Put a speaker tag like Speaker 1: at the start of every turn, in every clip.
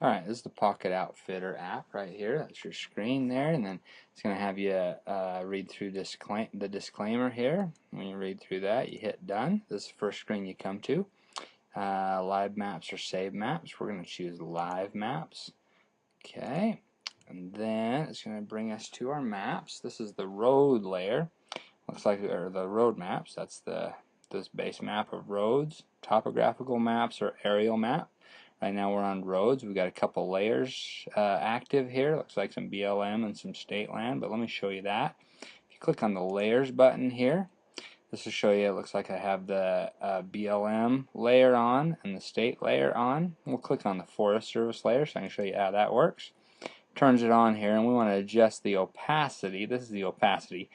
Speaker 1: Alright, this is the Pocket Outfitter app right here. That's your screen there, and then it's going to have you read through the disclaimer here. When you read through that, you hit done. This is the first screen you come to. Live maps or save maps. We're going to choose live maps. Okay, and then it's going to bring us to our maps. This is the road layer. Looks like, or the road maps. That's this base map of roads, topographical maps, or aerial map. Right now we're on roads. We've got a couple layers active here. Looks like some BLM and some state land, but let me show you that. If you click on the layers button here, this will show you, it looks like I have the BLM layer on and the state layer on. We'll click on the Forest Service layer so I can show you how that works. Turns it on here, and we want to adjust the opacity. This is the opacity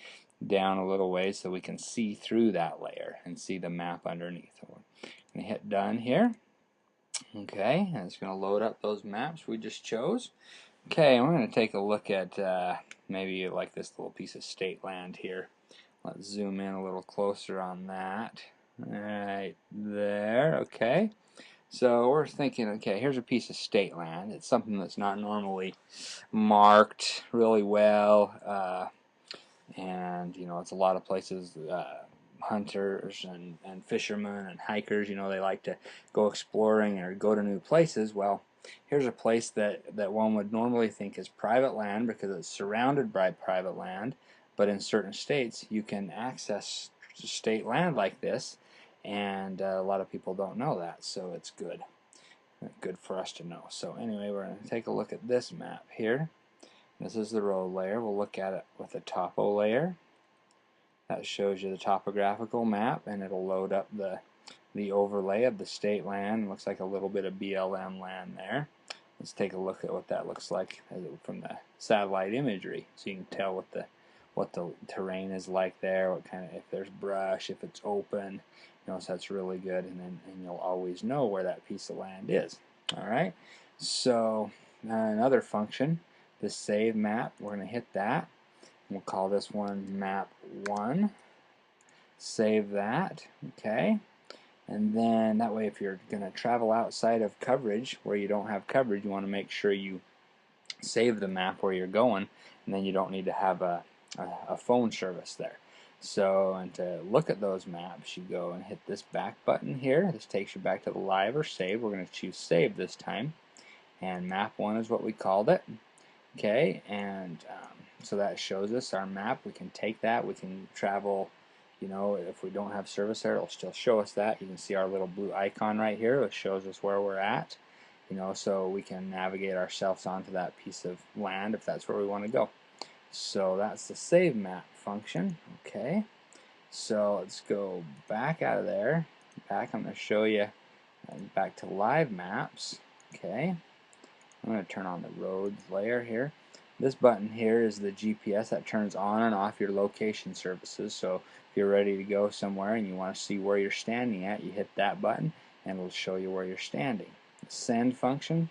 Speaker 1: down a little ways so we can see through that layer and see the map underneath. So we're going to hit done here. Okay, and it's going to load up those maps we just chose. Okay, and we're going to take a look at maybe like this little piece of state land here. Let's zoom in a little closer on that. Right there, okay. So we're thinking, okay, here's a piece of state land. It's something that's not normally marked really well, and you know, it's a lot of places. Hunters and fishermen and hikers, you know, they like to go exploring or go to new places. Well, here's a place that one would normally think is private land because it's surrounded by private land, but in certain states you can access state land like this, and a lot of people don't know that, so it's good for us to know. So anyway, we're going to take a look at this map here. This is the road layer. We'll look at it with the topo layer. That shows you the topographical map, and it'll load up the overlay of the state land. It looks like a little bit of BLM land there. Let's take a look at what that looks like from the satellite imagery, so you can tell what the terrain is like there, what kind of, if there's brush, if it's open. You know, so that's really good, and you'll always know where that piece of land is. All right. So another function, the save map. We're going to hit that. We'll call this one map 1. Save that, okay, and then that way if you're going to travel outside of coverage where you don't have coverage, you want to make sure you save the map where you're going, and then you don't need to have a phone service there. So, and to look at those maps, you go and hit this back button here. This takes you back to the live or save. We're going to choose save this time, and map 1 is what we called it. Okay, and so that shows us our map. We can take that, we can travel, you know, if we don't have service there, it'll still show us that. You can see our little blue icon right here, it shows us where we're at, you know, so we can navigate ourselves onto that piece of land if that's where we want to go. So that's the save map function. Okay, so let's go back out of there. I'm going to show you back to live maps. Okay, I'm going to turn on the roads layer here. This button here is the GPS that turns on and off your location services. So if you're ready to go somewhere and you want to see where you're standing at, you hit that button and it'll show you where you're standing. The send function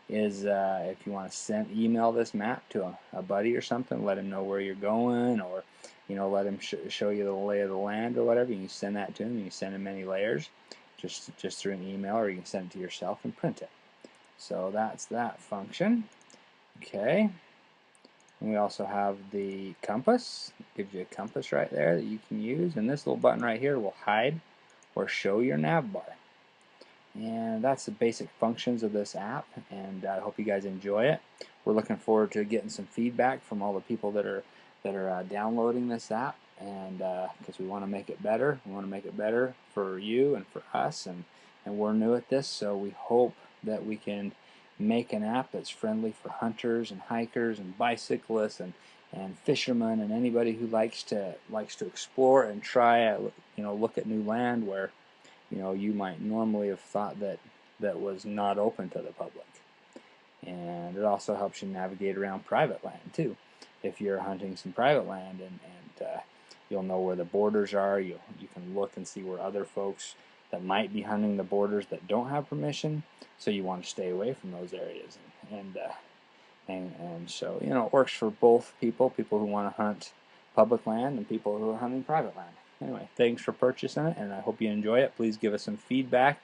Speaker 1: is if you want to email this map to a buddy or something, let him know where you're going, or you know, let him show you the lay of the land or whatever. You can send that to him. You can send him many layers just through an email, or you can send it to yourself and print it. So that's that function. Okay. And we also have the compass. It gives you a compass right there that you can use. And this little button right here will hide or show your nav bar. And that's the basic functions of this app. And I hope you guys enjoy it. We're looking forward to getting some feedback from all the people that are downloading this app. And because we want to make it better. We want to make it better for you and for us. And we're new at this, so we hope that we can make an app that's friendly for hunters and hikers and bicyclists and fishermen and anybody who likes to explore and try, you know, look at new land where, you know, you might normally have thought that was not open to the public. And it also helps you navigate around private land too. If you're hunting some private land, and you'll know where the borders are. You can look and see where other folks that might be hunting the borders that don't have permission, so you want to stay away from those areas. And so, you know, it works for both people who want to hunt public land and people who are hunting private land. Anyway, thanks for purchasing it, and I hope you enjoy it. Please give us some feedback